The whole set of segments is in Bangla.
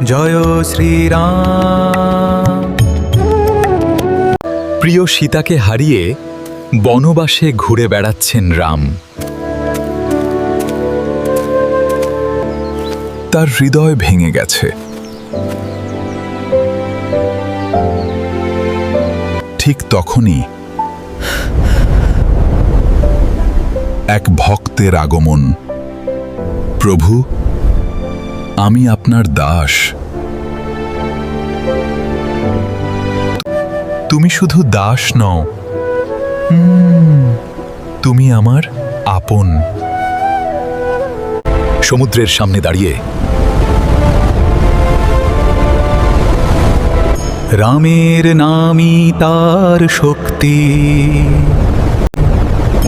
জয় শ্রীরাম। প্রিয় সীতাকে হারিয়ে বনবাসে ঘুরে বেড়াচ্ছেন রাম। তার হৃদয় ভেঙে গেছে। ঠিক তখনই এক ভক্তের আগমন। প্রভু, আমি আপনার দাস। তুমি শুধু দাস নও, তুমি আমার আপন। সমুদ্রের সামনে দাঁড়িয়ে রামের নামই তার শক্তি।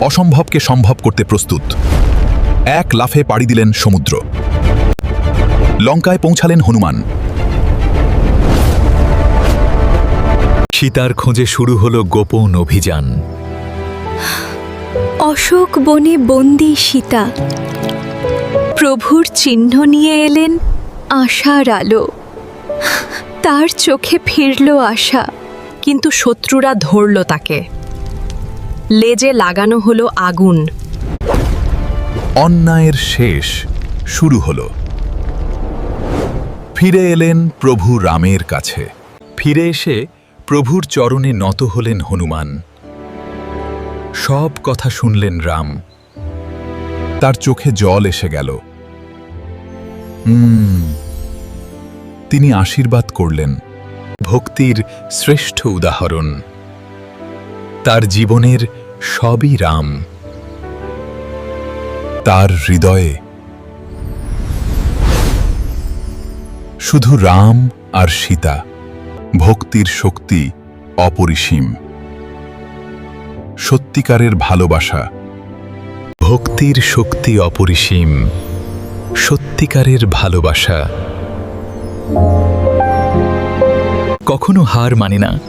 অসম্ভবকে সম্ভব করতে প্রস্তুত। এক লাফে পাড়ি দিলেন সমুদ্র। লঙ্কায় পৌঁছালেন হনুমান। সীতার খোঁজে শুরু হলো গোপন অভিযান। অশোক বনে বন্দী সীতা প্রভুর চিহ্ন নিয়ে এলেন আশার আলো। তার চোখে ফিরল আশা, কিন্তু শত্রুরা ধরল তাকে। লেজে লাগানো হলো আগুন। অন্যায়ের শেষ শুরু হলো। ফিরে এলেন প্রভু রামের কাছে। ফিরে এসে প্রভুর চরণে নত হলেন হনুমান। সব কথা শুনলেন রাম। তার চোখে জল এসে গেল। তিনি আশীর্বাদ করলেন। ভক্তির শ্রেষ্ঠ উদাহরণ। তার জীবনের সবই রাম। তার হৃদয়ে শুধু রাম আর সীতা। ভক্তির শক্তি অপরিসীম। সত্যিকারের ভালোবাসা। ভক্তির শক্তি অপরিসীম। সত্যিকারের ভালোবাসা কখনো হার মানে না।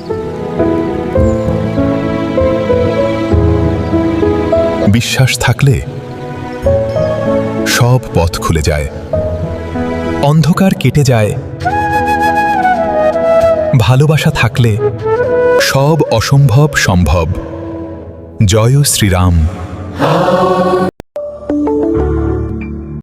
বিশ্বাস থাকলে সব পথ খুলে যায়। অন্ধকার কেটে যায়। ভালোবাসা থাকলে সব অসম্ভব সম্ভব। জয় শ্রীরাম।